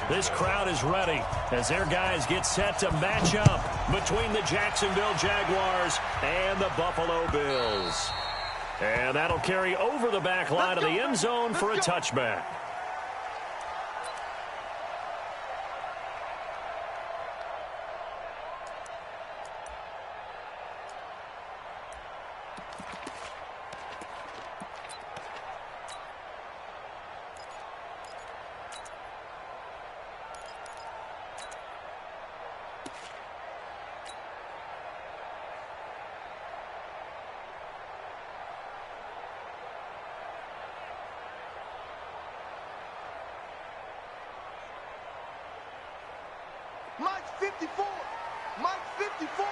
This crowd is ready as their guys get set to match up between the Jacksonville Jaguars and the Buffalo Bills. And that'll carry over the back line of the end zone for a touchback. Mike's 54. Mike's 54.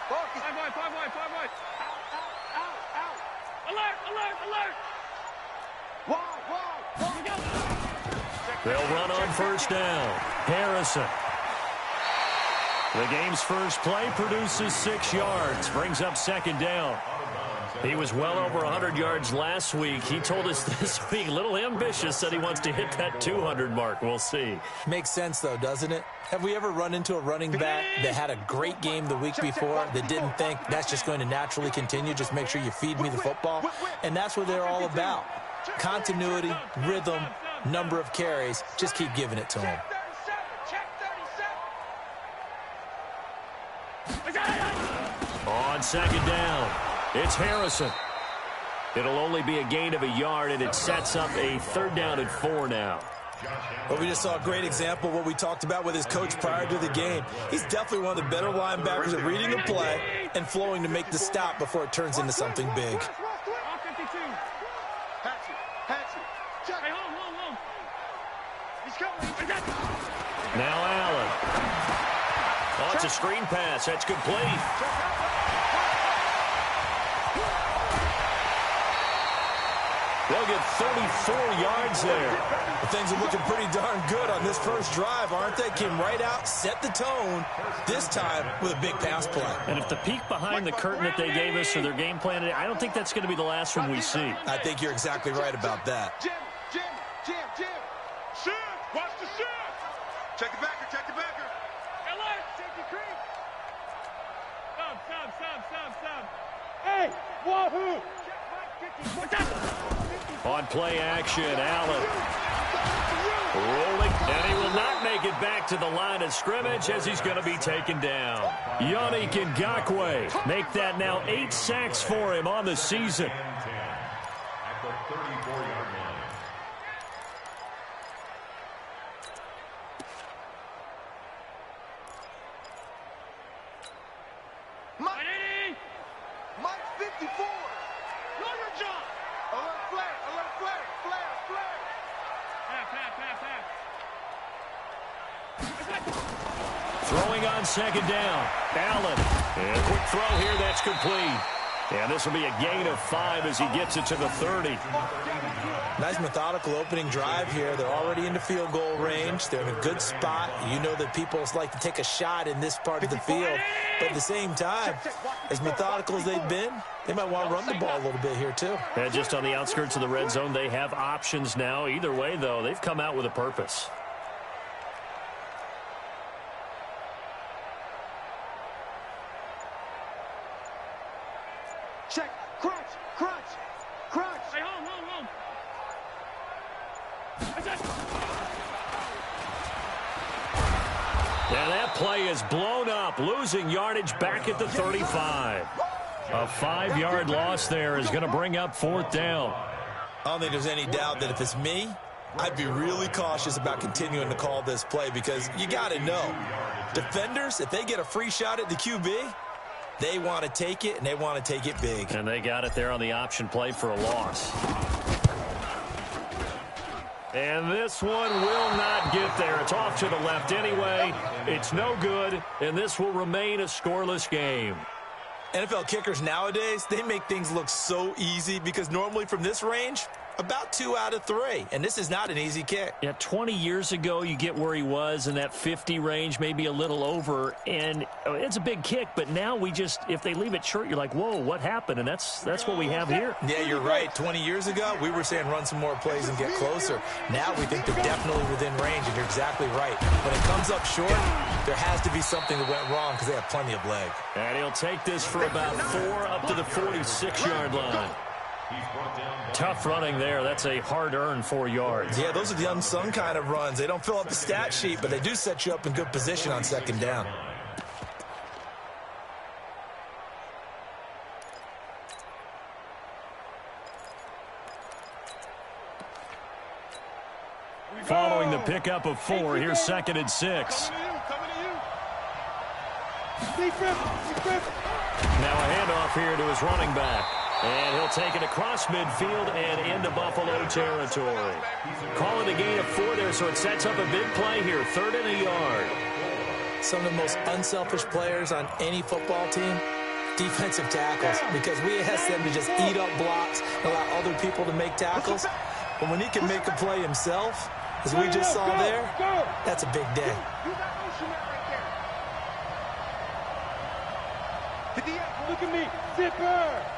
Focus. 5 wide, 5 wide, 5 wide. Out. Alert. Wide. They'll run on first down. Harrison. The game's first play produces 6 yards. Brings up second down. He was well over 100 yards last week. He told us this week, a little ambitious, said he wants to hit that 200 mark. We'll see. Makes sense, though, doesn't it? Have we ever run into a running back that had a great game the week before that didn't think that's just going to naturally continue? Just make sure you feed me the football. And that's what they're all about. Continuity, rhythm, number of carries. Just keep giving it to him. On second down, it's Harrison. It'll only be a gain of a yard, and it sets up a 3rd down and 4 now. Well, we just saw a great example of what we talked about with his coach prior to the game. He's definitely one of the better linebackers at reading the play and flowing to make the stop before it turns into something big. Now Allen. Oh, it's a screen pass. That's complete. They'll get 34 yards there. Well, things are looking pretty darn good on this first drive, aren't they? Came right out, set the tone, this time with a big pass play. And if the peek behind the curtain that they gave us or their game plan, I don't think that's going to be the last one we see. I think you're exactly right about that. Jim. Shift. Watch the shift. Check the backer. Alert. Safety creep. Stop. Hey, wahoo. On play action, Allen rolling, and he will not make it back to the line of scrimmage as he's going to be taken down. Yannick Ngakoue make that now 8 sacks for him on the season. At the 34-yard line. Mike's 54. Lawyer John. Alert flare. Throwing on second down. Allen. And a quick throw here. That's complete. And this will be a gain of 5 as he gets it to the 30. Nice methodical opening drive here. They're already into field goal range. They're in a good spot. You know that people like to take a shot in this part of the field. But at the same time, as methodical as they've been, they might want to run the ball a little bit here too. And just on the outskirts of the red zone, they have options now. Either way, though, they've come out with a purpose. Check. Crunch. Hey, hold. Yeah, that play is blown up, losing yardage back at the 35. A 5-yard loss there is going to bring up 4th down. I don't think there's any doubt that if it's me, I'd be really cautious about continuing to call this play because you got to know, defenders, if they get a free shot at the QB, they want to take it, and they want to take it big. And they got it there on the option play for a loss. And this one will not get there. It's off to the left anyway. It's no good, and this will remain a scoreless game. NFL kickers nowadays, they make things look so easy because normally from this range, About 2 out of 3, and this is not an easy kick. Yeah, 20 years ago, you get where he was in that 50 range, maybe a little over, and it's a big kick, but now if they leave it short, you're like, whoa, what happened? And that's what we have here. Yeah, you're right. 20 years ago, we were saying run some more plays and get closer. Now we think they're definitely within range, and you're exactly right. When it comes up short, there has to be something that went wrong because they have plenty of leg. And he'll take this for about 4 up to the 46-yard line. Tough running there. That's a hard-earned 4 yards. Yeah, those are the unsung kind of runs. They don't fill up the stat sheet, but they do set you up in good position on second down. Following the pickup of 4, here's 2nd and 6. Now a handoff here to his running back. And he'll take it across midfield and into Buffalo territory. Call it a gain of 4 there, so it sets up a big play here. 3rd and a yard. Some of the most unselfish players on any football team, defensive tackles, because we ask them to just eat up blocks, allow other people to make tackles. But when he can make a play himself, as we just saw there, that's a big day. Look at me, zipper!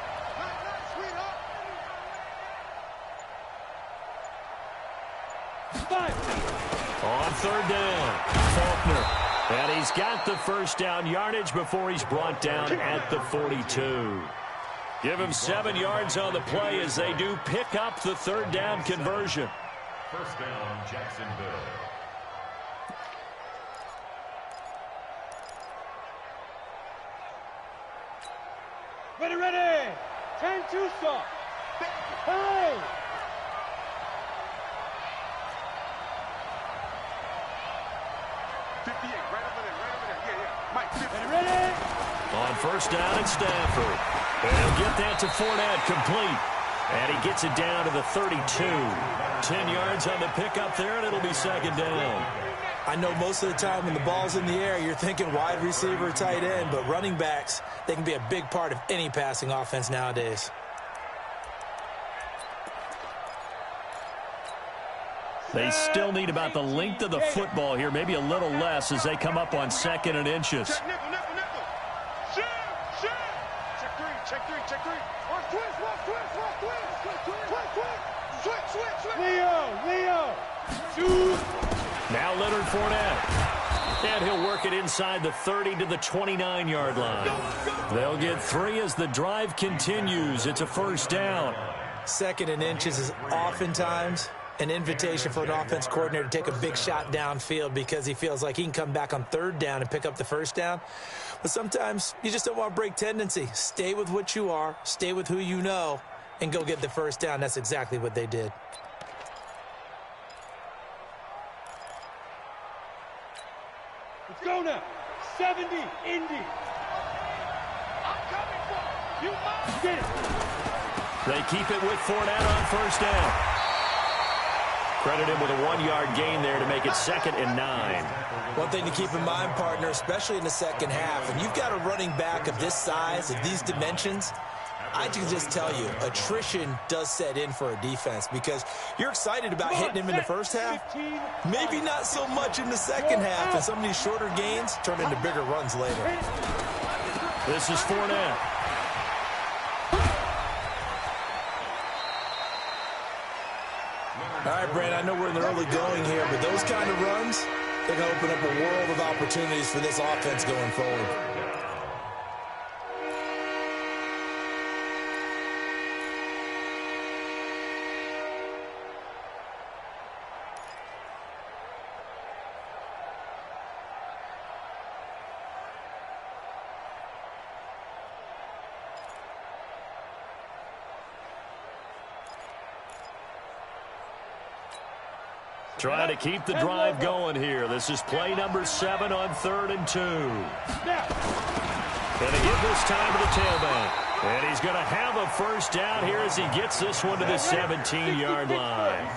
On 3rd down, Faulkner. And he's got the first down yardage before he's brought down at the 42. Give him 7 yards on the play as they do pick up the 3rd down conversion. First down, Jacksonville. Ready! 10 Tucson. Hey! On 1st down at Stanford. And he'll get that to Fournette, complete. And he gets it down to the 32. 10 yards on the pickup there, and it'll be 2nd down. I know most of the time when the ball's in the air, you're thinking wide receiver, tight end, but running backs, they can be a big part of any passing offense nowadays. They still need about the length of the football here, maybe a little less as they come up on 2nd and inches. Check three. Leo. Now Leonard Fournette. And he'll work it inside the 30 to the 29-yard line. They'll get 3 as the drive continues. It's a 1st down. 2nd and inches is oftentimes an invitation for an offense coordinator to take a big shot downfield because he feels like he can come back on 3rd down and pick up the 1st down. But sometimes you just don't want to break tendency. Stay with what you are, stay with who you know, and go get the 1st down. That's exactly what they did. Let's go now. 70, Indy. I'm coming for you. Must get it. They keep it with Fournette on 1st down. Credit him with a 1-yard gain there to make it 2nd and 9. One thing to keep in mind, partner, especially in the second half, when you've got a running back of this size, of these dimensions, I can just tell you, attrition does set in for a defense because you're excited about hitting him in the first half. Maybe not so much in the second half, and some of these shorter gains turn into bigger runs later. This is Fournette. All right, Brad, I know we're in the early going here, but those kind of runs, they're going to open up a world of opportunities for this offense going forward. Trying to keep the drive going here. This is play number 7 on 3rd and 2. Going to give this time to the tailback. And he's going to have a 1st down here as he gets this one to the 17-yard line.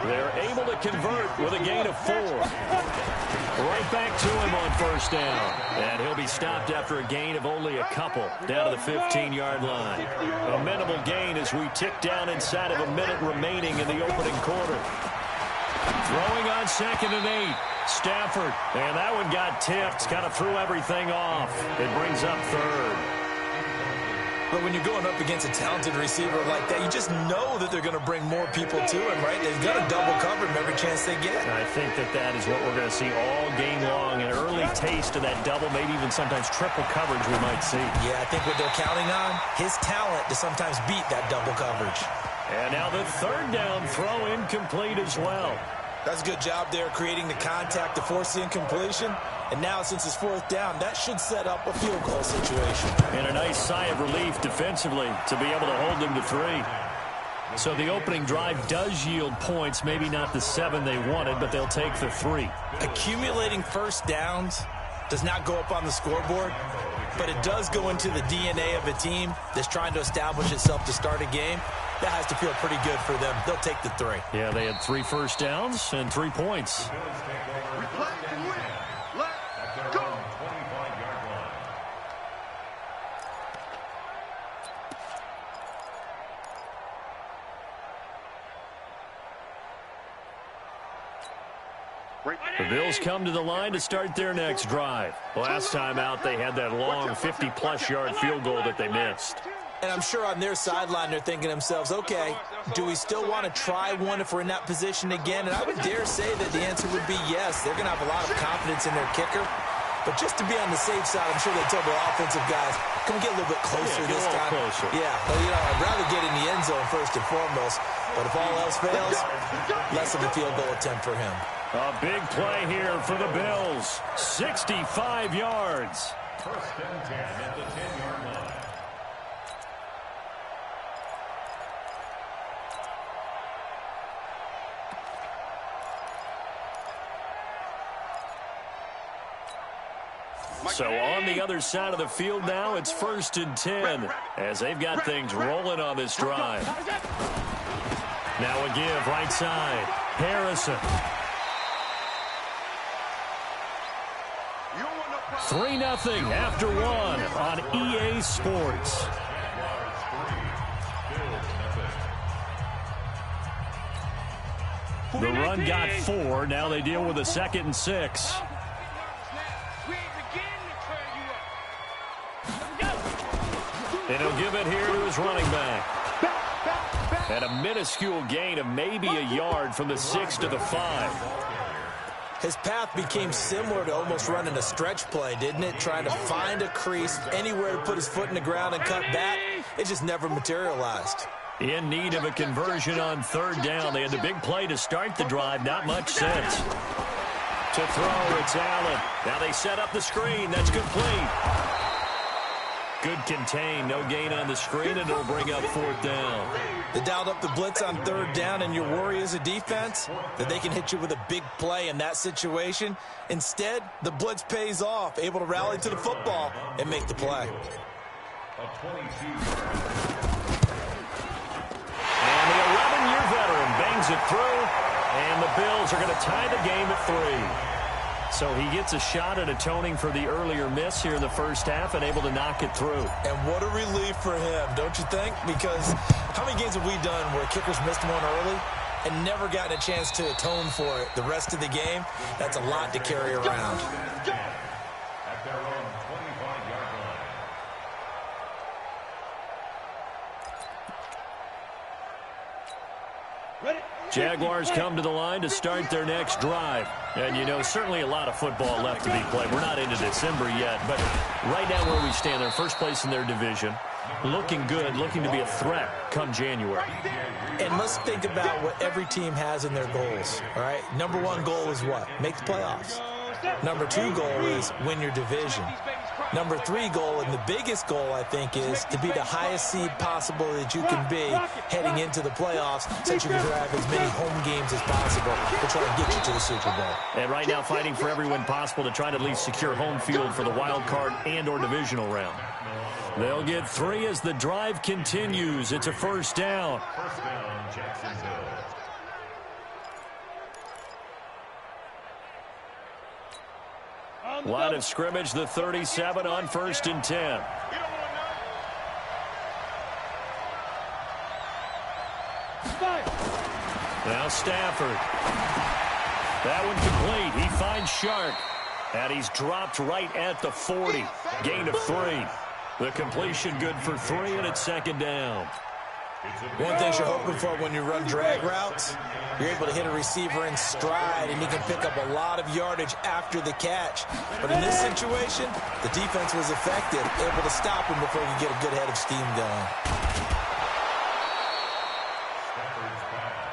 They're able to convert with a gain of 4. Right back to him on first down. And he'll be stopped after a gain of only a couple, down to the 15-yard line. A minimal gain as we tick down inside of a minute remaining in the opening quarter. Throwing on 2nd and 8. Stafford. And that one got tipped. Kind of threw everything off. It brings up 3rd. But when you're going up against a talented receiver like that, you just know that they're going to bring more people to him, right? They're going to double cover him every chance they get. I think that is what we're going to see all game long. An early taste of that double, maybe even sometimes triple coverage we might see. Yeah, I think what they're counting on, his talent to sometimes beat that double coverage. And now the 3rd down throw incomplete as well. That's a good job there creating the contact to force the incompletion. And now, since it's 4th down, that should set up a field goal situation. And a nice sigh of relief defensively to be able to hold them to 3. So the opening drive does yield points, maybe not the 7 they wanted, but they'll take the 3. Accumulating first downs does not go up on the scoreboard, but it does go into the DNA of a team that's trying to establish itself to start a game. That has to feel pretty good for them. They'll take the 3. Yeah, they had 3 first downs and 3 points. The Bills come to the line to start their next drive. Last time out, they had that long 50-plus yard field goal that they missed. And I'm sure on their sideline, they're thinking to themselves, okay, do we still want to try one if we're in that position again? And I would dare say that the answer would be yes. They're going to have a lot of confidence in their kicker. But just to be on the safe side, I'm sure they tell their offensive guys, can we get a little bit closer this time? Closer. Yeah, well, I'd rather get in the end zone first and foremost. But if all else fails, less of a field goal attempt for him. A big play here for the Bills. 65 yards. 1st and 10 at the 10-yard line. So on the other side of the field now, it's 1st and 10 as they've got things rolling on this drive. Now a give right side. Harrison. 3-0 after 1 on EA Sports. The run got 4. Now they deal with a 2nd and 6. And he'll give it here to his running back. And a minuscule gain of maybe a yard from the 6 to the 5. His path became similar to almost running a stretch play, didn't it? Trying to find a crease, anywhere to put his foot in the ground and cut back. It just never materialized. In need of a conversion on 3rd down. They had the big play to start the drive. Not much sense. To throw, it's Allen. Now they set up the screen. That's complete. Good contain. No gain on the screen, and it'll bring up 4th down. They dialed up the blitz on 3rd down, and your worry as a defense that they can hit you with a big play in that situation. Instead, the blitz pays off, able to rally to the football and make the play. And the 11-year veteran bangs it through, and the Bills are going to tie the game at 3. So he gets a shot at atoning for the earlier miss here in the first half and able to knock it through. And what a relief for him, don't you think? Because how many games have we done where kickers missed one early and never gotten a chance to atone for it the rest of the game? That's a lot to carry around. At their own 25-yard line. Jaguars come to the line to start their next drive. And, certainly a lot of football left to be played. We're not into December yet, but right now where we stand, they're first place in their division. Looking good, looking to be a threat come January. And let's think about what every team has in their goals, all right? Number 1 goal is what? Make the playoffs. Number 2 goal is win your division. Number 3 goal, and the biggest goal, I think, is to be the highest seed possible that you can be heading into the playoffs so that you can drive as many home games as possible to try and get you to the Super Bowl. And right now fighting for every win possible to try to at least secure home field for the wild card and or divisional round. They'll get 3 as the drive continues. It's a 1st down. 1st down, Jacksonville. Line of scrimmage, the 37 on 1st and 10. Now Stafford. That one complete. He finds Shark. And he's dropped right at the 40. Gain of 3. The completion good for 3, and it's 2nd down. One thing you're hoping for when you run drag routes, you're able to hit a receiver in stride, and he can pick up a lot of yardage after the catch. But in this situation, the defense was effective, able to stop him before he could get a good head of steam going.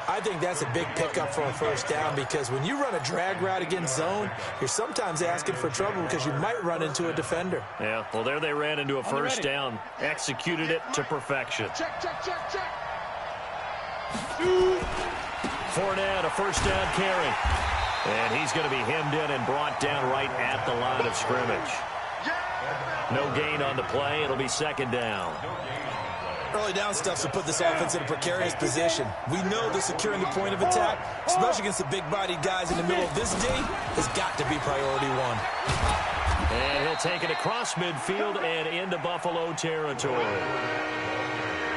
I think that's a big pickup for a 1st down, because when you run a drag route against zone, you're sometimes asking for trouble because you might run into a defender. Yeah, well, there they ran into a 1st down. Executed it to perfection. Check. Fournette, a 1st down carry. And he's going to be hemmed in and brought down right at the line of scrimmage. No gain on the play. It'll be 2nd down. Early down stuff will put this offense in a precarious position. We know that securing the point of attack, especially against the big-bodied guys in the middle of this D, has got to be priority 1. And he'll take it across midfield and into Buffalo territory.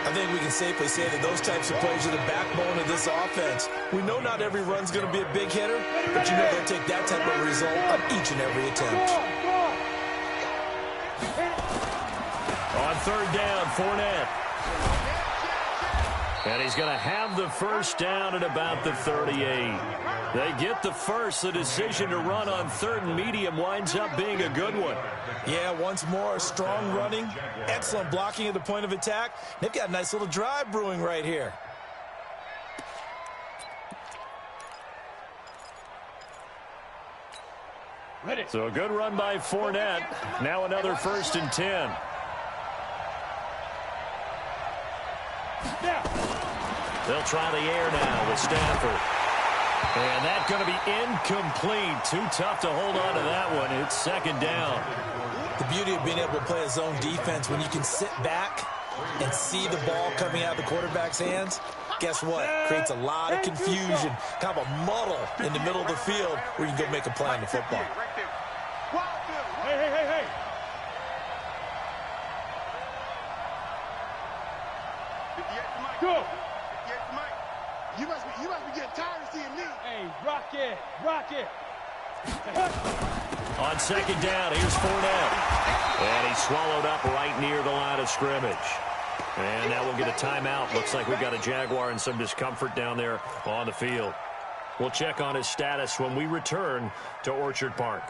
I think we can safely say that those types of plays are the backbone of this offense. We know not every run's going to be a big hitter, but you know they'll take that type of result on each and every attempt. On 3rd down, Fournette. And he's going to have the 1st down at about the 38. They get the first. The decision to run on 3rd and medium winds up being a good one. Yeah, once more, strong running, excellent blocking at the point of attack. They've got a nice little drive brewing right here. So a good run by Fournette. Now another 1st and 10. They'll try the air now with Stafford. And that's going to be incomplete. Too tough to hold on to that one. It's 2nd down. The beauty of being able to play a zone defense when you can sit back and see the ball coming out of the quarterback's hands, guess what? Creates a lot of confusion, kind of a muddle in the middle of the field where you can go make a play on the football. Hey. Go. You must be getting tired of seeing me. Hey, rock it. On 2nd down, here's Fournette. And he's swallowed up right near the line of scrimmage. And now we'll get a timeout. Looks like we've got a Jaguar in some discomfort down there on the field. We'll check on his status when we return to Orchard Park.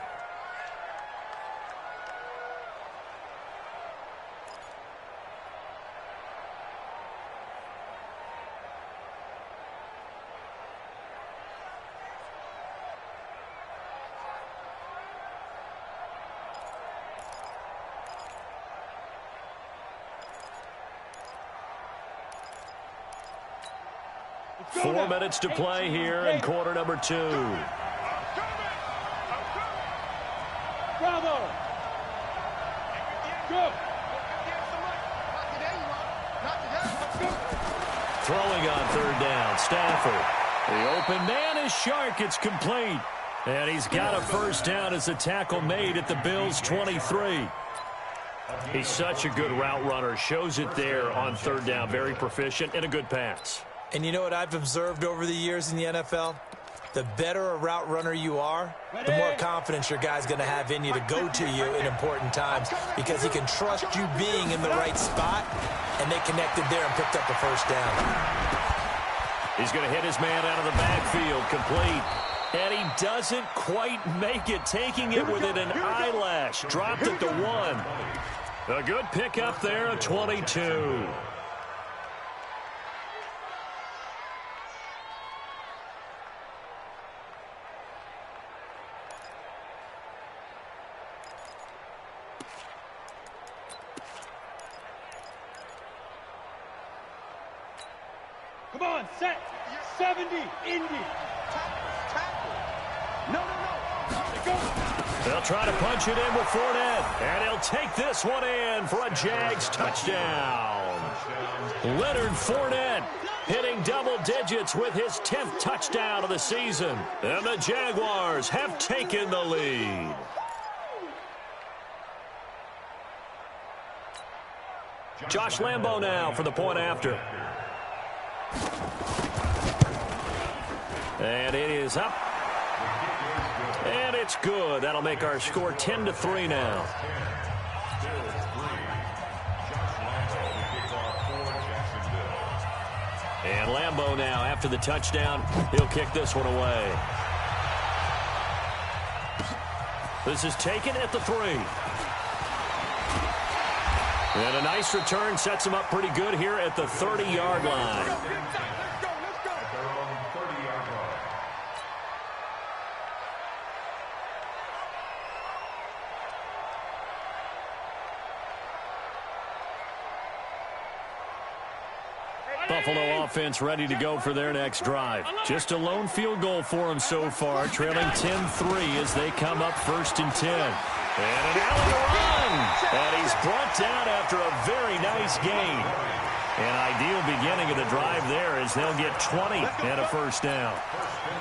Four minutes to play here in quarter number 2. Bravo. Go. Throwing on 3rd down, Stafford. The open man is Shark. It's complete. And he's got a 1st down as a tackle made at the Bills' 23. He's such a good route runner. Shows it there on 3rd down. Very proficient and a good pass. And you know what I've observed over the years in the NFL? The better a route runner you are, the more confidence your guy's going to have in you to go to you in important times, because he can trust you being in the right spot, and they connected there and picked up the 1st down. He's going to hit his man out of the backfield, complete. And he doesn't quite make it, taking it within an eyelash. Dropped at the 1. A good pickup there, a 22. Come on, set. 70, Indy. No. They'll try to punch it in with Fournette. And he'll take this one in for a Jags touchdown. Leonard Fournette hitting double digits with his 10th touchdown of the season. And the Jaguars have taken the lead. Josh Lambo now for the point after. And it is up. And it's good. That'll make our score 10-3 now. And Lambo now, after the touchdown, he'll kick this one away. This is taken at the 3. And a nice return sets him up pretty good here at the 30-yard line. Buffalo offense ready to go for their next drive. Just a lone field goal for them so far, trailing 10-3 as they come up 1st and 10. And an alley run. And he's brought down after a very nice gain. An ideal beginning of the drive there as they'll get 20 and a 1st down.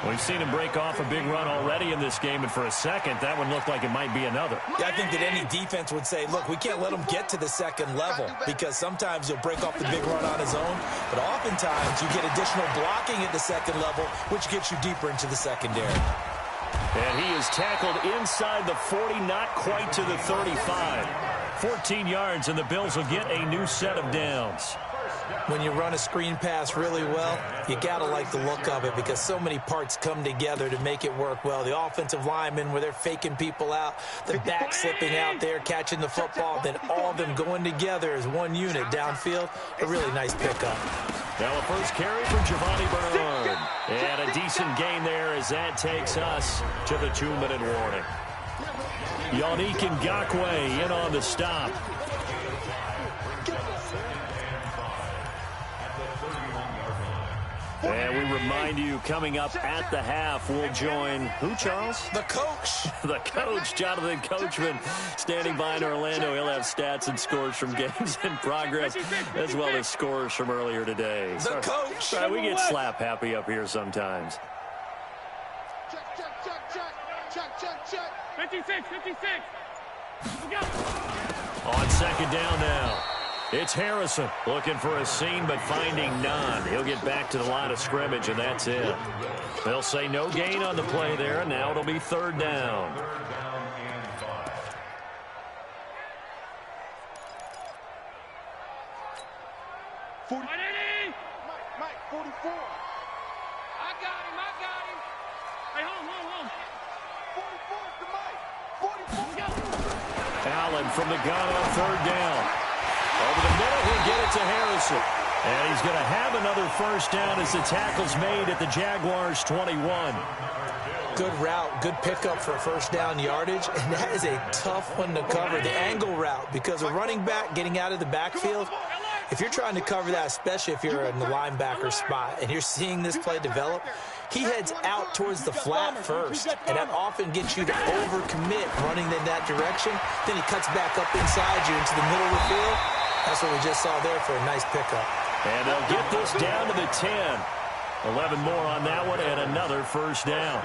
We've seen him break off a big run already in this game, and for a second, that one looked like it might be another. Yeah, I think that any defense would say, look, we can't let him get to the second level because sometimes he'll break off the big run on his own, but oftentimes you get additional blocking at the second level, which gets you deeper into the secondary. And he is tackled inside the 40, not quite to the 35. 14 yards, and the Bills will get a new set of downs. When you run a screen pass really well, you got to like the look of it because so many parts come together to make it work well. The offensive linemen, where they're faking people out, the back slipping out there, catching the football, then all of them going together as one unit downfield. A really nice pickup. Now a first carry for Giovanni Bernard. And a decent gain there as that takes us to the 2-minute warning. Yannick Ngakoue in on the stop. And we remind you, coming up at the half, we'll join who, Charles? The coach. The coach, Jonathan Coachman, standing by in Orlando. He'll have stats and scores from games in progress, as well as scores from earlier today. The coach. We get slap happy up here sometimes. Check. 56. On second down now. It's Harrison looking for a seam but finding none. He'll get back to the line of scrimmage, and that's it. They'll say no gain on the play there, and now it'll be 3rd down. Mike, 44. I got him. Hey, home. 44 to Mike. 44. Allen from the gun on 3rd down. Over the middle, he'll get it to Harrison. And he's going to have another 1st down as the tackle's made at the Jaguars' 21. Good route, good pickup for 1st down yardage, and that is a tough one to cover, the angle route, because a running back getting out of the backfield, if you're trying to cover that, especially if you're in the linebacker spot and you're seeing this play develop, he heads out towards the flat first, and that often gets you to overcommit running in that direction. Then he cuts back up inside you into the middle of the field. That's what we just saw there for a nice pickup. And they'll get this down to the 10. 11 more on that one, and another 1st down.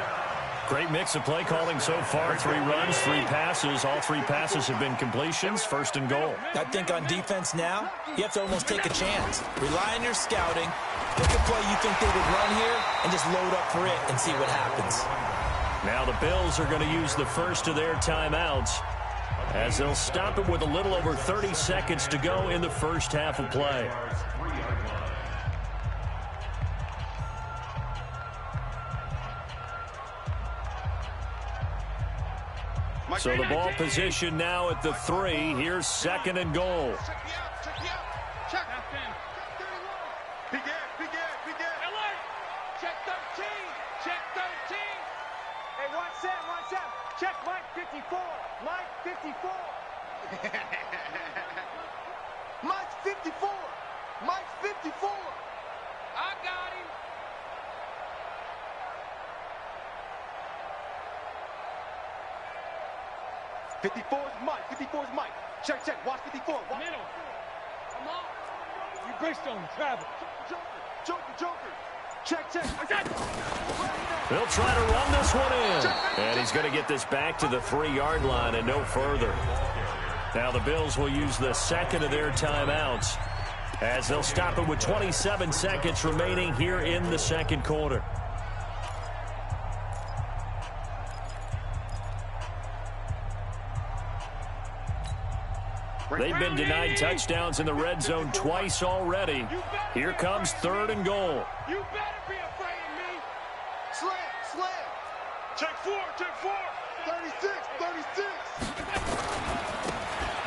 Great mix of play calling so far. 3 runs, 3 passes. All 3 passes have been completions. 1st and goal. I think on defense now, you have to almost take a chance. Rely on your scouting. Pick a play you think they would run here and just load up for it and see what happens. Now the Bills are going to use the first of their timeouts as they'll stop it with a little over 30 seconds to go in the first half of play. So the ball position now at the 3. Here's 2nd and goal. Check. Begin. Check 13. Hey, watch that. Check Mike 54. Mike 54. Mike 54. I got him. '54's Mike. Check. Watch 54. Middle. Come on. You Greystone, travel. Joker. Check. They'll try to run this one in. And he's going to get this back to the 3-yard line and no further. Now the Bills will use the second of their timeouts as they'll stop it with 27 seconds remaining here in the second quarter. They've been denied touchdowns in the red zone twice already. Here comes 3rd and goal. You better be afraid of me. Slam, slam. Check 4, check 4. 36, 36.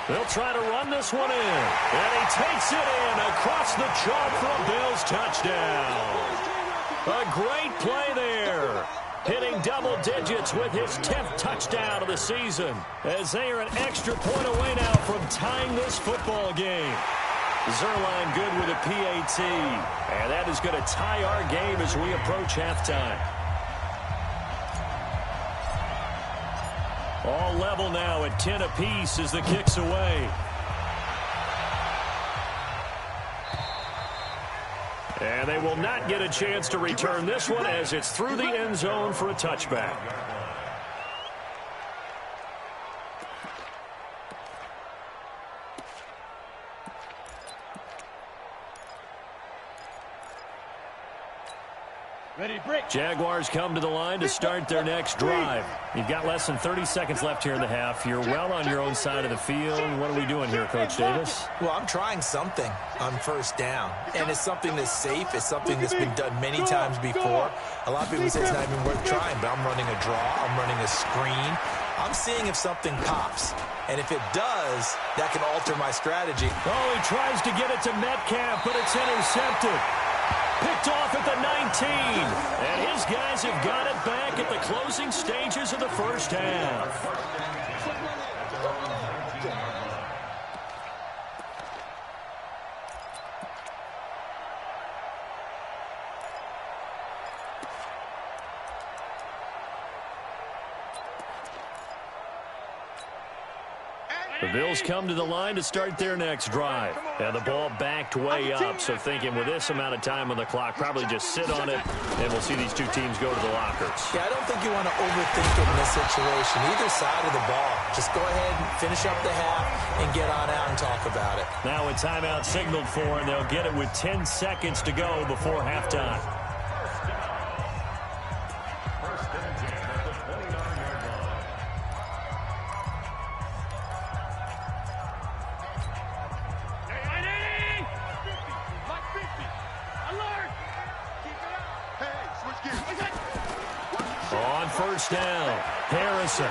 They'll try to run this one in. And he takes it in across the chalk for a Bills touchdown. A great play there. Hitting double digits with his 10th touchdown of the season, as they are an extra point away now from tying this football game. Zerline good with a PAT, and that is going to tie our game as we approach halftime. All level now at 10 apiece as the kick's away. And they will not get a chance to return this one as it's through the end zone for a touchback. Ready, break. Jaguars come to the line to start their next drive. You've got less than 30 seconds left here in the half. You're well on your own side of the field. What are we doing here, Coach Davis? Well, I'm trying something on first down, and it's something that's safe. It's something that's been done many times before. A lot of people say it's not even worth trying, but I'm running a draw. I'm running a screen. I'm seeing if something pops, and if it does, that can alter my strategy. Oh, he tries to get it to Metcalf, but it's intercepted. Picked off at the 19. And his guys have got it back at the closing stages of the first half. The Bills come to the line to start their next drive. And the ball backed way up, so thinking with this amount of time on the clock, probably just sit on it, and we'll see these two teams go to the lockers. Yeah, I don't think you want to overthink it in this situation. Either side of the ball. Just go ahead and finish up the half and get on out and talk about it. Now a timeout signaled for, and they'll get it with 10 seconds to go before halftime. First down, Harrison.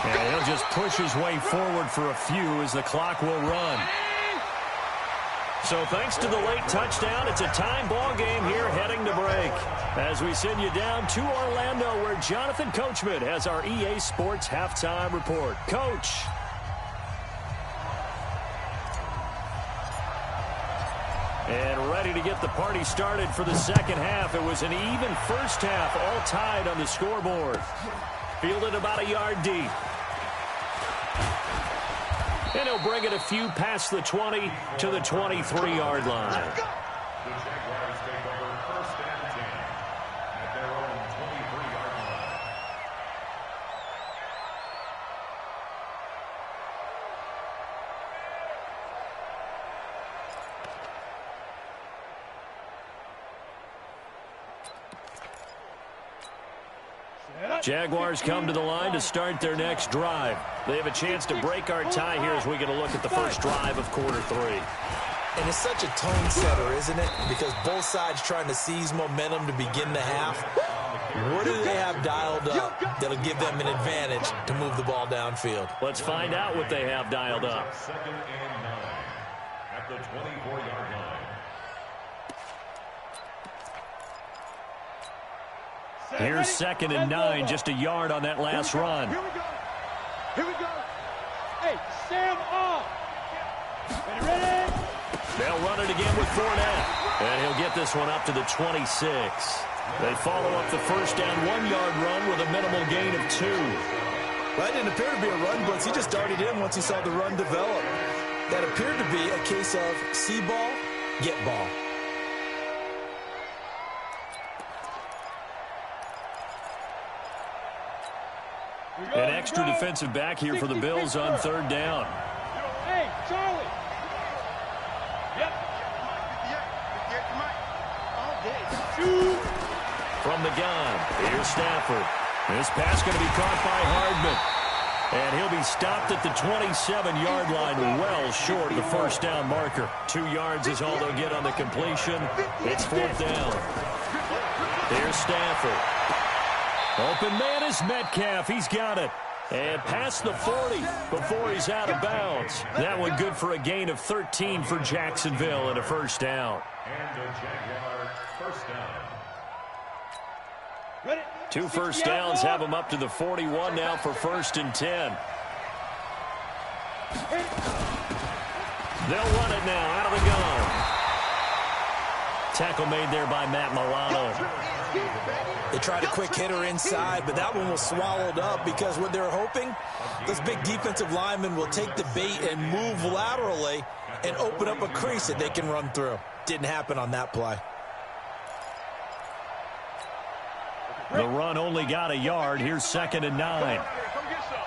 And he'll just push his way forward for a few as the clock will run. So thanks to the late touchdown, it's a time ball game here heading to break. As we send you down to Orlando, where Jonathan Coachman has our EA Sports halftime report. Coach. And ready to get the party started for the second half. It was an even first half, all tied on the scoreboard. Fielded about a yard deep. And he'll bring it a few past the 20 to the 23-yard line. The Jaguars take over first and 10 at their own 23-yard line. Jaguars come to the line to start their next drive. They have a chance to break our tie here as we get a look at the first drive of quarter three. And it's such a tone setter, isn't it? Because both sides trying to seize momentum to begin the half. What do they have dialed up that'll give them an advantage to move the ball downfield? Let's find out what they have dialed up. Second and 9 at the 24-yard line. Here's second and 9, just a yard on that last run. Here we go. Here we go. Hey, Sam off. Ready? They'll run it again with Fournette. And he'll get this one up to the 26. They follow up the first down 1-yard run with a minimal gain of 2. Well, that didn't appear to be a run blitz. He just darted in once he saw the run develop. That appeared to be a case of see ball, get ball. An extra defensive back here for the Bills on third down. Hey, Charlie. Yep. From the gun, here's Stafford. This pass going to be caught by Hardman. And he'll be stopped at the 27-yard line, well short of the first down marker. 2 yards is all they'll get on the completion. It's fourth down. Here's Stafford. Open man is Metcalf. He's got it. And past the 40 before he's out of bounds. That one good for a gain of 13 for Jacksonville and a first down. And a Jaguar first down. 2 first downs have them up to the 41 now for first and 10. They'll run it now out of the gun. Tackle made there by Matt Milano. They tried a quick hitter inside, but that one was swallowed up because what they're hoping, those big defensive linemen will take the bait and move laterally and open up a crease that they can run through. Didn't happen on that play. The run only got a yard. Here's second and 9. Come get some.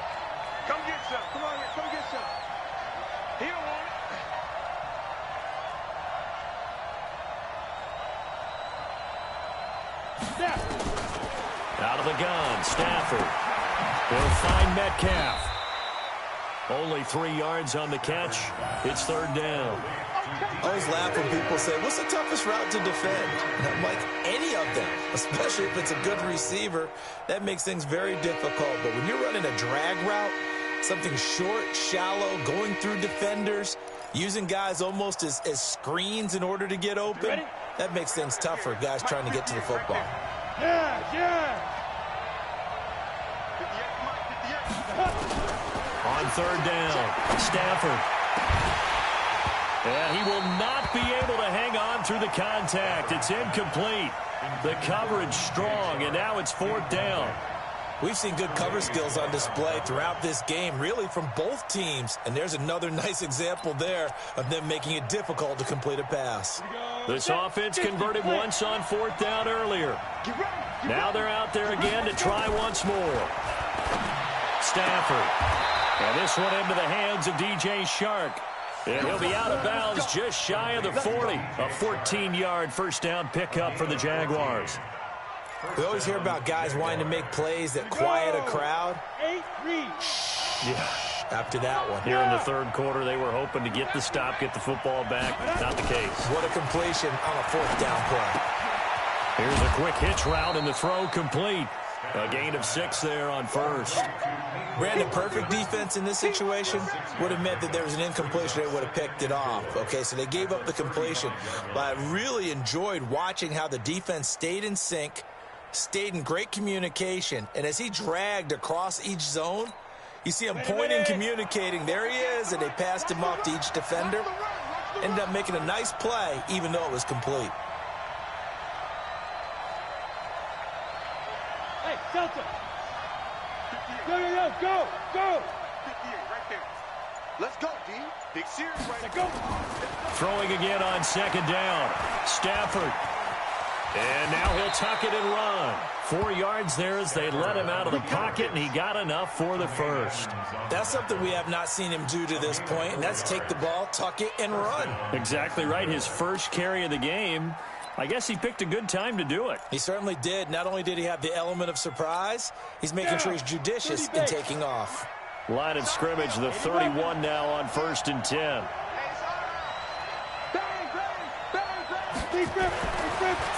Come get some. Come on here. Come get some. He don't want it. Out of the gun, Stafford. He'll find Metcalf. Only 3 yards on the catch. It's third down. I always laugh when people say, what's the toughest route to defend? And I'm like, any of them, especially if it's a good receiver. That makes things very difficult. But when you're running a drag route, something short, shallow, going through defenders, using guys almost as screens in order to get open, that makes things tough for guys trying to get to the football. Yeah. On third down, Stafford. And he will not be able to hang on through the contact. It's incomplete. The coverage strong, and now it's fourth down. We've seen good cover skills on display throughout this game, really from both teams. And there's another nice example there of them making it difficult to complete a pass. This offense converted once on fourth down earlier. Now they're out there again to try once more. Stafford. And this one into the hands of DJ Shark. And he'll be out of bounds just shy of the 40. A 14-yard first down pickup for the Jaguars. We always hear about guys wanting to make plays that quiet a crowd. Yeah. After that one. Here in the third quarter, they were hoping to get the stop, get the football back. Not the case. What a completion on a fourth down play. Here's a quick hitch route, and the throw complete. A gain of 6 there on first. Brandon, perfect defense in this situation would have meant that there was an incompletion. They would have picked it off. Okay, so they gave up the completion. But I really enjoyed watching how the defense stayed in sync, stayed in great communication. And as he dragged across each zone, you see him pointing, communicating. There he is, and they passed him off to each defender. Ended up making a nice play, even though it was complete. Hey, Delta. Go. 58 right there. Let's go, D. Big series right there. Go. Throwing again on second down. Stafford. And now he'll tuck it and run. 4 yards there as they let him out of the pocket, and he got enough for the first. That's something we have not seen him do to this point, and that's take the ball, tuck it, and run. Exactly right. His first carry of the game. I guess he picked a good time to do it. He certainly did. Not only did he have the element of surprise, he's making sure he's judicious in taking off. Line of scrimmage, the 31 now on first and 10.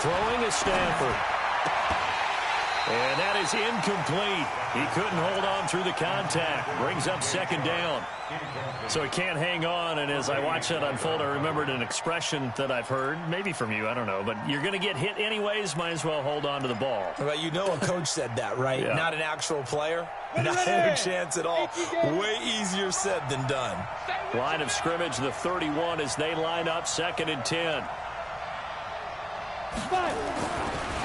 Throwing is Stafford. And that is incomplete. He couldn't hold on through the contact. Brings up second down. So he can't hang on, and as I watched that unfold, I remembered an expression that I've heard, maybe from you, I don't know, but you're going to get hit anyways, might as well hold on to the ball. Well, you know a coach said that, right? Yeah. Not an actual player. Not a chance at all. Way easier said than done. Line of scrimmage, the 31 as they line up, second and 10.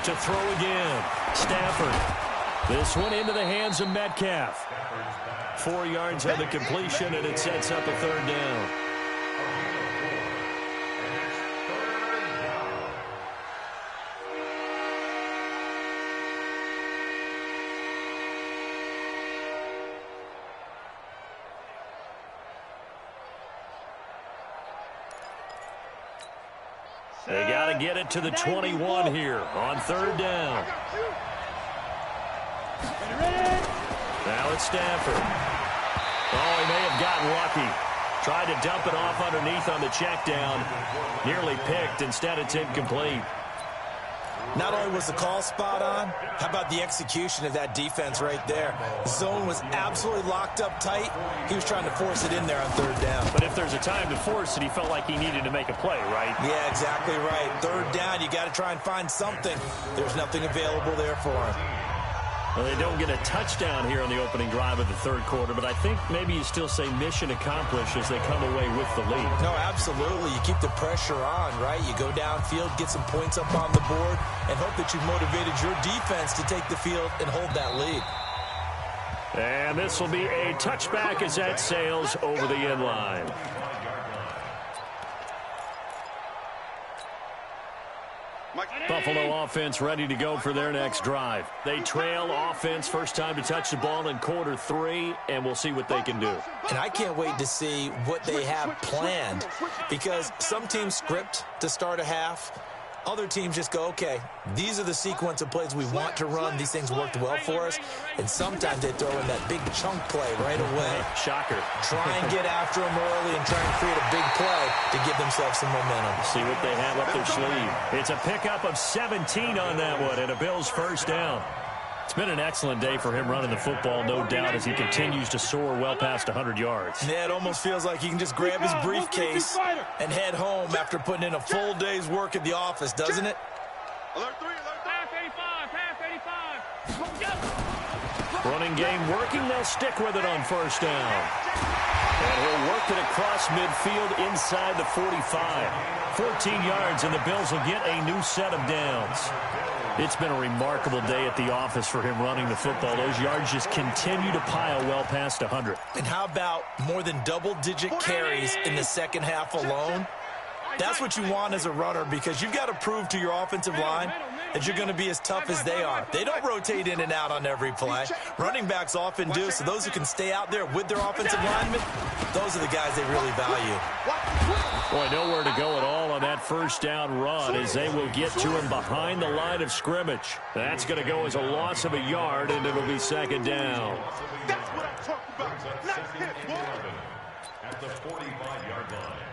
To throw again, Stafford. This one into the hands of Metcalf. 4 yards on the completion, and it sets up a third down. They got to get it to the 21 here on third down. Now it's Stafford. Oh, he may have gotten lucky. Tried to dump it off underneath on the check down. Nearly picked. Instead, it's incomplete. Not only was the call spot on, how about the execution of that defense right there? Zone was absolutely locked up tight. He was trying to force it in there on third down. But if there's a time to force it, he felt like he needed to make a play, right? Yeah, exactly right. Third down, you got to try and find something. There's nothing available there for him. Well, they don't get a touchdown here on the opening drive of the third quarter, but I think maybe you still say mission accomplished as they come away with the lead. No, absolutely. You keep the pressure on, right? You go downfield, get some points up on the board, and hope that you've motivated your defense to take the field and hold that lead. And this will be a touchback as that sails over the end line. Buffalo offense ready to go for their next drive. They trail offense, first time to touch the ball in quarter 3, and we'll see what they can do. And I can't wait to see what they have planned, because some teams script to start a half. Other teams just go, okay, these are the sequence of plays we want to run. These things worked well for us. And sometimes they throw in that big chunk play right away. Shocker. Try and get after them early and try and create a big play to give themselves some momentum. See what they have up their sleeve. It's a pickup of 17 on that one and a Bills first down. It's been an excellent day for him running the football, no doubt, as he continues to soar well past 100 yards. Yeah, it almost feels like he can just grab his briefcase and head home after putting in a full day's work at the office, doesn't it? Alert 3, alert 85, pass 85. Running game working, they'll stick with it on first down. And he'll work it across midfield inside the 45. 14 yards, and the Bills will get a new set of downs. It's been a remarkable day at the office for him running the football. Those yards just continue to pile well past 100. And how about more than double-digit carries in the second half alone? That's what you want as a runner, because you've got to prove to your offensive line that you're going to be as tough as they are. They don't rotate in and out on every play. Running backs often do, so those who can stay out there with their offensive linemen, those are the guys they really value. Boy, nowhere to go at all on that first down run as they will get to him behind the line of scrimmage. That's going to go as a loss of a yard, and it'll be second down. That's what I'm talking about. Nice hit, boy. At the 45-yard line.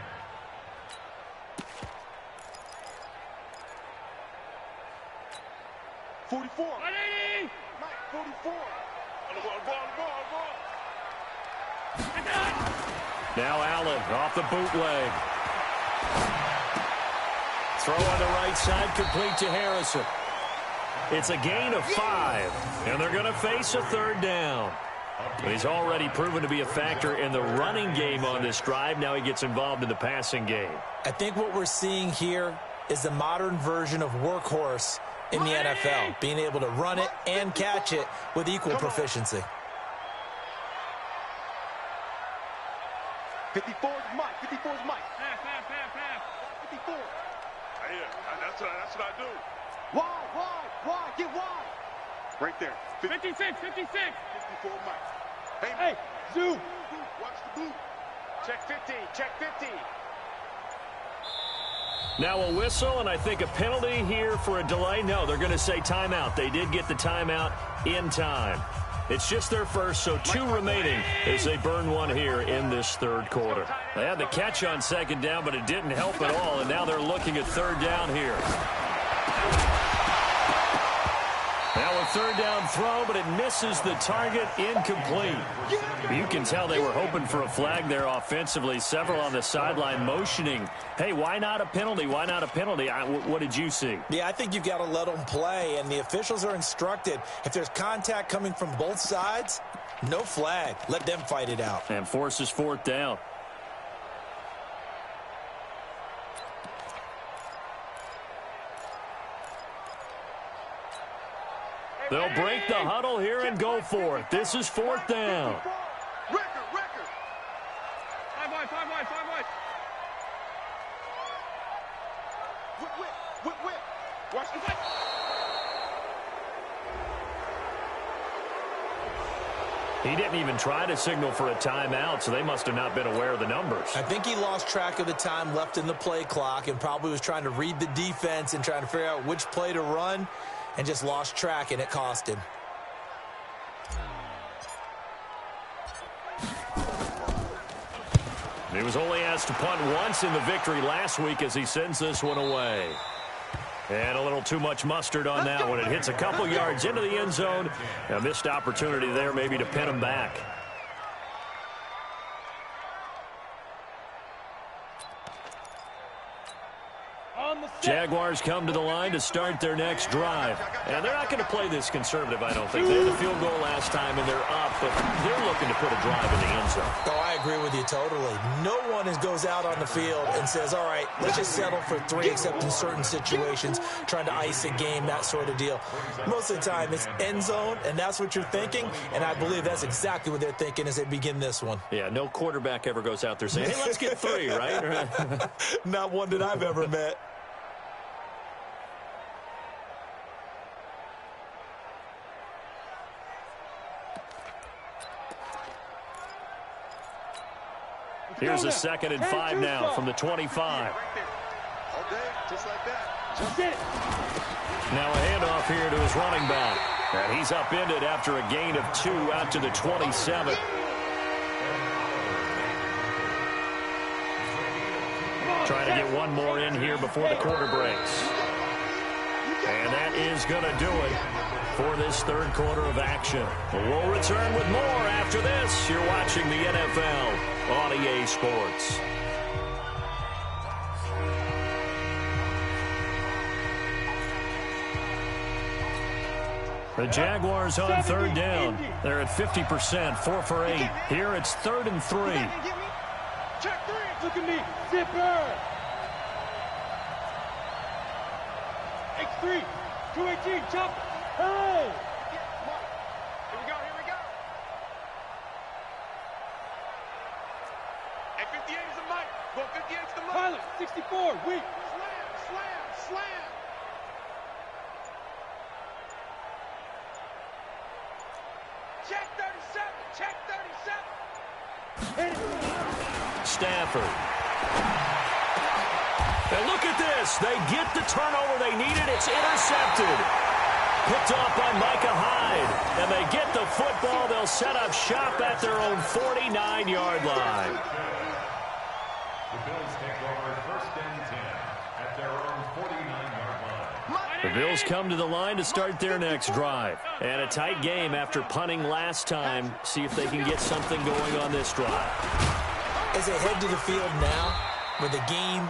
44. 180. Mike, 44. Now Allen off the bootleg. Throw on the right side, complete to Harrison. It's a gain of 5, and they're going to face a third down. But he's already proven to be a factor in the running game on this drive. Now he gets involved in the passing game. I think what we're seeing here is the modern version of workhorse in the NFL, being able to run it and catch it with equal proficiency. 54 is Mike. 54 is Mike. Pass. 54. That's what I do. Wide. Get wide. Right there. 56. 54 Mike. Hey, zoom. Watch the boot. Check 50. Now a whistle, and I think a penalty here for a delay. No, they're going to say timeout. They did get the timeout in time. It's just their first, so 2 remaining as they burn one here in this third quarter. They had the catch on second down, but it didn't help at all, and now they're looking at third down here. Now a third down throw, but it misses the target, incomplete. You can tell they were hoping for a flag there offensively. Several on the sideline motioning, hey, why not a penalty? Why not a penalty? What did you see? Yeah, I think you've got to let them play, and the officials are instructed. If there's contact coming from both sides, no flag. Let them fight it out. And forces fourth down. They'll break the huddle here and go for it. This is fourth down. Record. 5 wide. Whip. Watch the whip. He didn't even try to signal for a timeout, so they must have not been aware of the numbers. I think he lost track of the time left in the play clock and probably was trying to read the defense and trying to figure out which play to run and just lost track, and it cost him. He was only asked to punt once in the victory last week as he sends this one away. And a little too much mustard on that one. It hits a couple yards into the end zone. A missed opportunity there maybe to pin him back. Jaguars come to the line to start their next drive. And they're not going to play this conservative, I don't think. They had a field goal last time, and they're up, but they're looking to put a drive in the end zone. Oh, I agree with you totally. No one goes out on the field and says, all right, let's just settle for 3, except in certain situations, trying to ice a game, that sort of deal. Most of the time, it's end zone, and that's what you're thinking, and I believe that's exactly what they're thinking as they begin this one. Yeah, no quarterback ever goes out there saying, hey, let's get 3, right? Not one that I've ever met. Here's a 2nd and 5 now from the 25. Now a handoff here to his running back. And he's upended after a gain of 2 out to the 27. Trying to get one more in here before the quarter breaks. And that is going to do it for this third quarter of action. We'll return with more after this. You're watching the NFL on EA Sports. The Jaguars on third down. They're at 50%, 4 for 8. Here it's 3rd and 3. Check 3. Look at me. Zipper. X3. 218. Chop. Hey. Here we go. Here we go. Hey, 58 is the mic. Well, 58 is the mic. Pilot. 64. Weak. Slam. Check 37. Check 37. Stafford. And look at this. They get the turnover they needed. It's intercepted. Picked off by Micah Hyde. And they get the football. They'll set up shop at their own 49-yard line. The Bills take over 1st and 10 at their own 49-yard line. The Bills come to the line to start their next drive. And a tight game after punting last time. See if they can get something going on this drive. As they head to the field now, with the game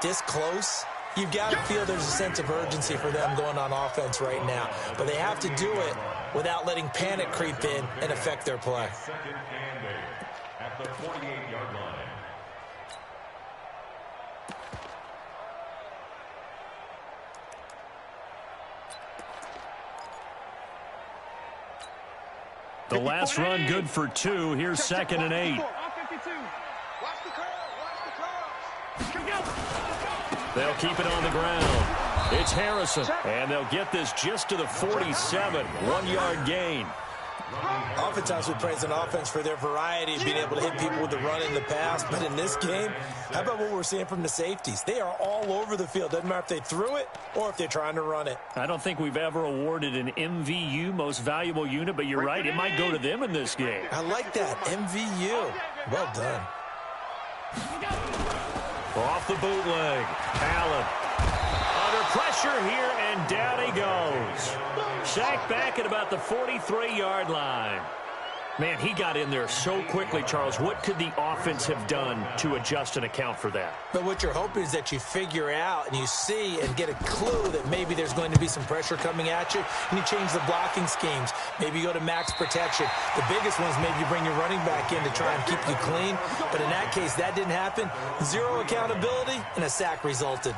this close, you've got to feel there's a sense of urgency for them going on offense right now. But they have to do it without letting panic creep in and affect their play. 2nd and 8 at the 48-yard line. The last run good for 2. Here's 2nd and 8. They'll keep it on the ground. It's Harrison. And they'll get this just to the 47. 1-yard gain. Oftentimes we praise an offense for their variety of being able to hit people with the run in the pass. But in this game, how about what we're seeing from the safeties? They are all over the field. Doesn't matter if they threw it or if they're trying to run it. I don't think we've ever awarded an MVU, most valuable unit, but you're right. It might go to them in this game. I like that. MVU. Well done. Off the bootleg. Allen. Under pressure here, and down he goes. Sacked back at about the 43-yard line. Man, he got in there so quickly, Charles. What could the offense have done to adjust and account for that? But what you're hoping is that you figure out and you see and get a clue that maybe there's going to be some pressure coming at you, and you change the blocking schemes. Maybe you go to max protection. The biggest one is maybe you bring your running back in to try and keep you clean. But in that case, that didn't happen. 0 accountability, and a sack resulted.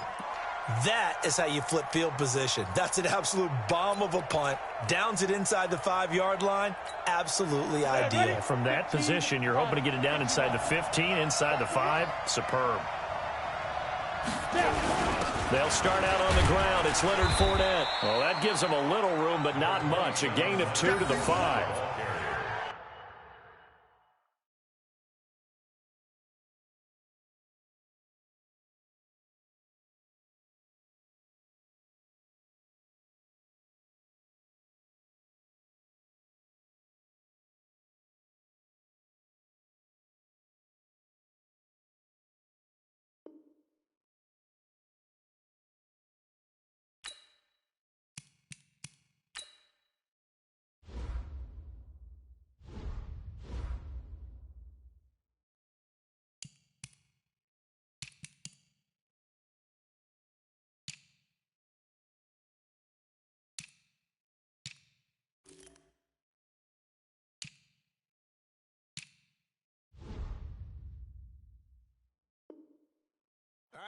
That is how you flip field position. That's an absolute bomb of a punt. Downs it inside the 5-yard line. Absolutely ideal. From that position, you're hoping to get it down inside the 15, inside the 5. Superb. They'll start out on the ground. It's Leonard Fournette. Well, that gives them a little room, but not much. A gain of 2 to the 5.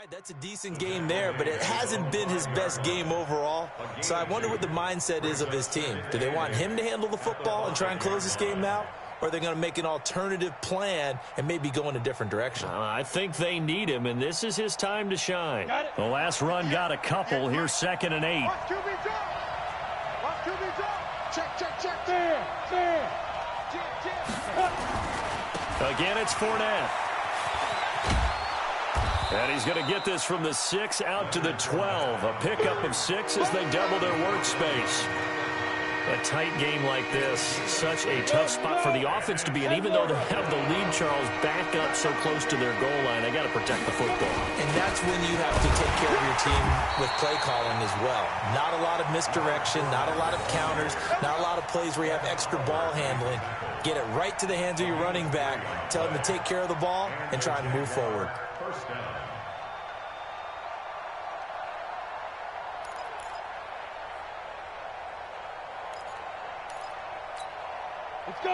right, that's a decent game there, but it hasn't been his best game overall. So I wonder what the mindset is of his team. Do they want him to handle the football and try and close this game out? Or are they going to make an alternative plan and maybe go in a different direction? I think they need him, and this is his time to shine. The last run got a couple. Here's 2nd and 8. Check. Again, it's Fournette. And he's going to get this from the 6 out to the 12. A pickup of 6 as they double their workspace. A tight game like this, such a tough spot for the offense to be in. Even though they have the lead, Charles, back up so close to their goal line, they got to protect the football. And that's when you have to take care of your team with play calling as well. Not a lot of misdirection, not a lot of counters, not a lot of plays where you have extra ball handling. Get it right to the hands of your running back, tell him to take care of the ball, and try and move forward. First down.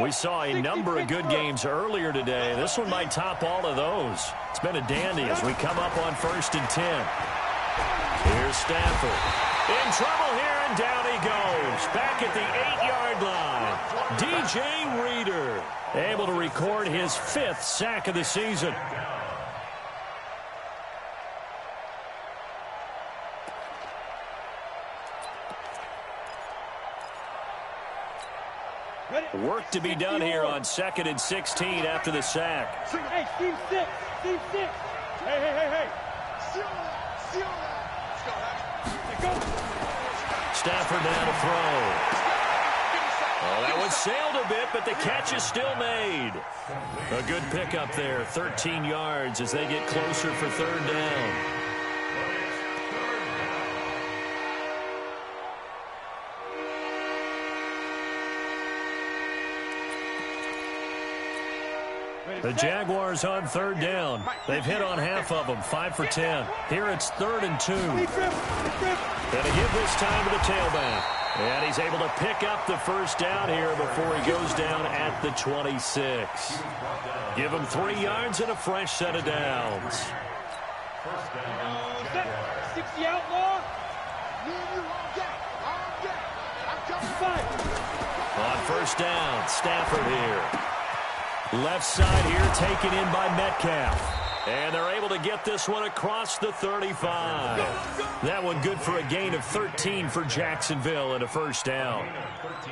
We saw a number of good games earlier today. This one might top all of those. It's been a dandy as we come up on 1st and 10. Here's Stafford. In trouble here, and down he goes. Back at the 8-yard line. DJ Reader able to record his 5th sack of the season. Work to be done here on 2nd and 16 after the sack. Hey, Steve 6. Hey. Seal that. Let's go. Stafford down to throw. Oh, that one sailed a bit, but the catch is still made. A good pickup there, 13 yards as they get closer for 3rd down. The Jaguars on 3rd down. They've hit on half of them, 5 for 10. Here it's 3rd and 2. Going to give this time to the tailback. And he's able to pick up the 1st down here before he goes down at the 26. Give him 3 yards and a fresh set of downs. 60 outlaw. On 1st down, Stafford here. Left side here taken in by Metcalf. And they're able to get this one across the 35. That one good for a gain of 13 for Jacksonville and a 1st down.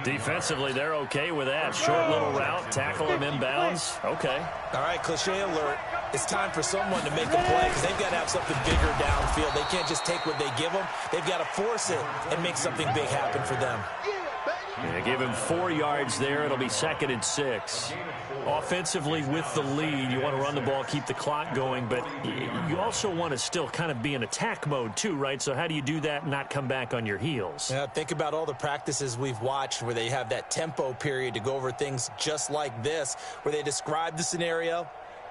Defensively, they're okay with that. Short little route, tackle him inbounds. Okay. All right, cliche alert. It's time for someone to make a play because they've got to have something bigger downfield. They can't just take what they give them. They've got to force it and make something big happen for them. Yeah, give him 4 yards there. It'll be 2nd and 6. Offensively with the lead, you want to run the ball, keep the clock going, but you also want to still kind of be in attack mode too, right? So how do you do that and not come back on your heels? Yeah, think about all the practices we've watched where they have that tempo period to go over things just like this, where they describe the scenario,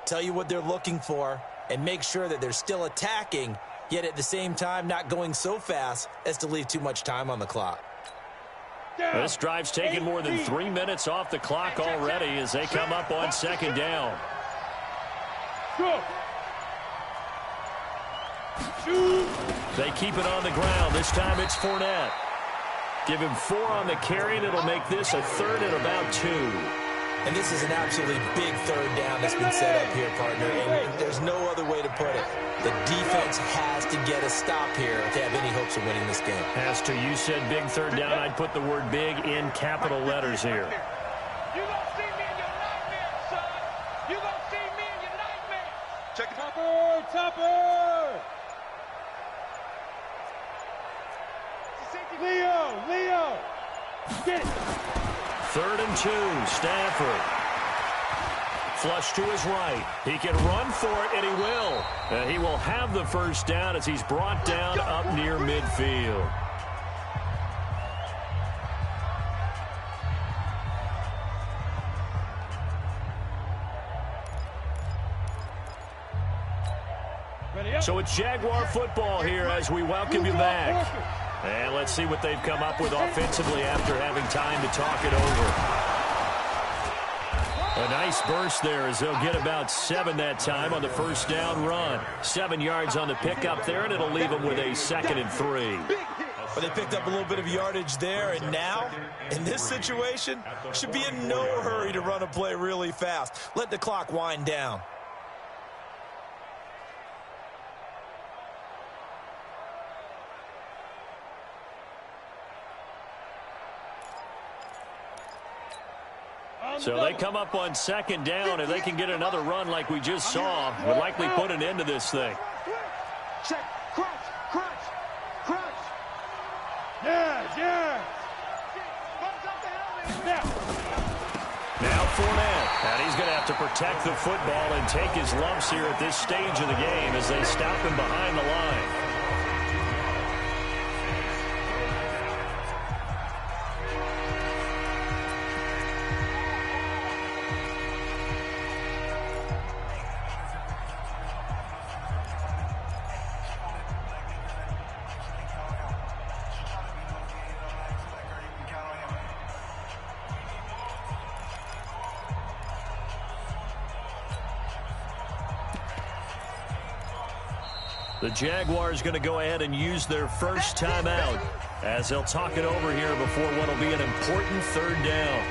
tell you what they're looking for, and make sure that they're still attacking, yet at the same time not going so fast as to leave too much time on the clock. This drive's taken more than 3 minutes off the clock already as they come up on 2nd down. They keep it on the ground. This time it's Fournette. Give him 4 on the carry, and it'll make this a 3rd and about 2. And this is an absolutely big 3rd down that's been set up here, partner, and there's no other way to put it. The defense has to get a stop here if they have any hopes of winning this game. Has to. You said big 3rd down. I'd put the word big in capital letters here. You gonna see me in your nightmare, son. You gonna see me in your nightmare. Check it out. Topper. Leo. Get it. 3rd and 2, Stafford. Flush to his right. He can run for it, and he will. He will have the 1st down as he's brought down up near midfield. So it's Jaguar football here as we welcome you back. And let's see what they've come up with offensively after having time to talk it over. A nice burst there as they'll get about 7 that time on the first down run. 7 yards on the pickup there, and it'll leave them with a 2nd and 3. But they picked up a little bit of yardage there, and now, in this situation, should be in no hurry to run a play really fast. Let the clock wind down. So they come up on 2nd down, and they can get another run like we just saw. Would likely put an end to this thing. Check. Crunch. Yeah. Now Fournette, and he's going to have to protect the football and take his lumps here at this stage of the game as they stop him behind the line. The Jaguars going to go ahead and use their first timeout as they'll talk it over here before what will be an important 3rd down.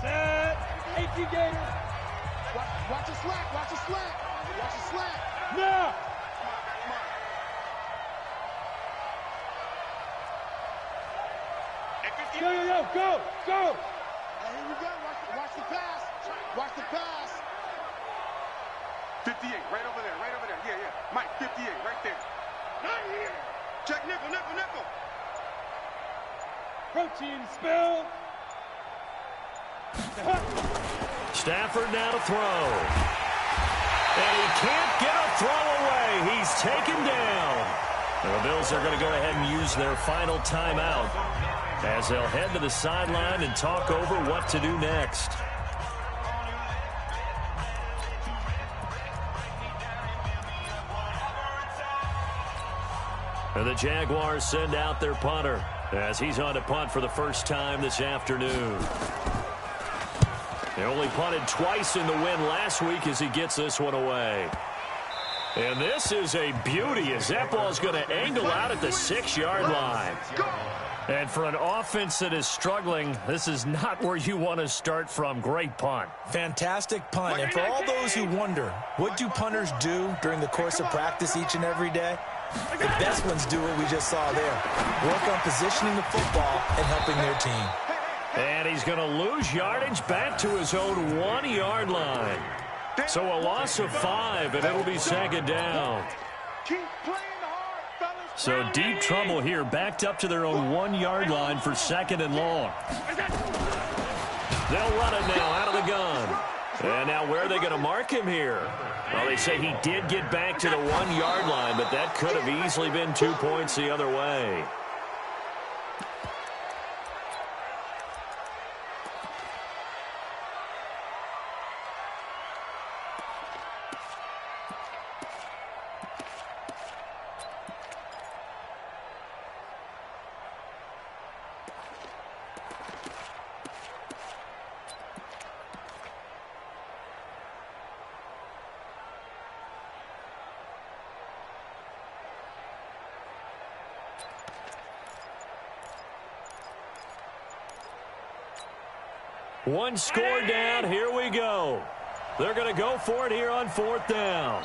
Set. 18 Gators. Watch the slack. Now. Go. Hey, here we go. Watch the pass. 58, right over there. Yeah. Mike, 58, right there. Right here. Check nickel. Protein spill. Stafford now to throw. And he can't get a throw away. He's taken down. And the Bills are going to go ahead and use their final timeout as they'll head to the sideline and talk over what to do next. And the Jaguars send out their punter as he's on to punt for the first time this afternoon. They only punted twice in the win last week as he gets this one away. And this is a beauty as that ball's going to angle out at the 6-yard line. And for an offense that is struggling, this is not where you want to start from. Great punt. Fantastic punt. And for all those who wonder, what do punters do during the course of practice each and every day? The best ones do what we just saw there. Work on positioning the football and helping their team. And he's going to lose yardage back to his own 1-yard line. So a loss of 5, and it'll be 2nd down. Keep playing hard, fellas. So deep trouble here, backed up to their own 1-yard line for 2nd and long. They'll run it now out of the gun. And now where are they going to mark him here? Well, they say he did get back to the 1-yard line, but that could have easily been 2 points the other way. One score down. Here we go. They're going to go for it here on 4th down.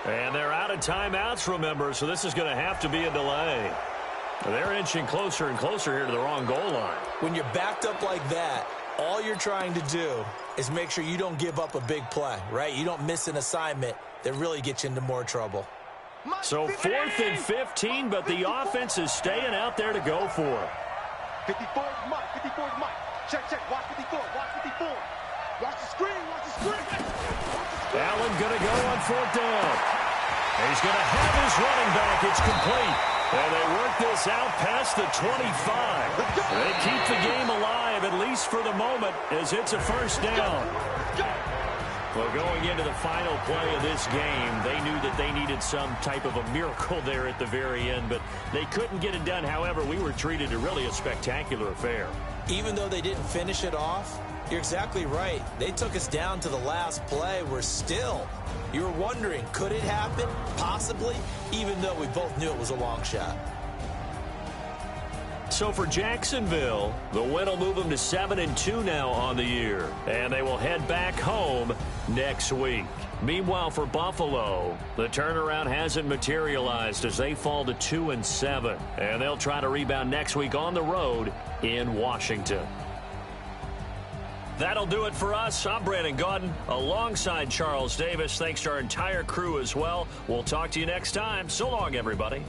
And they're out of timeouts, remember, so this is going to have to be a delay. They're inching closer and closer here to the wrong goal line. When you're backed up like that, all you're trying to do is make sure you don't give up a big play, right? You don't miss an assignment that really gets you into more trouble. So 4th and 15, but the offense is staying out there to go for it. 54 is Mike. 54 is Mike. Check. Watch 54. Watch the screen. Allen going to go on 4th down. He's going to have his running back. It's complete. And they work this out past the 25. They keep the game alive, at least for the moment, as it's a first down. Well, going into the final play of this game, they knew that they needed some type of a miracle there at the very end, but they couldn't get it done. However, we were treated to really a spectacular affair. Even though they didn't finish it off, you're exactly right. They took us down to the last play. You were wondering, could it happen? Possibly, even though we both knew it was a long shot. So for Jacksonville, the win will move them to 7-2 now on the year, and they will head back home next week. Meanwhile, for Buffalo, the turnaround hasn't materialized as they fall to 2-7, and they'll try to rebound next week on the road in Washington. That'll do it for us. I'm Brandon Gaudin alongside Charles Davis. Thanks to our entire crew as well. We'll talk to you next time. So long, everybody.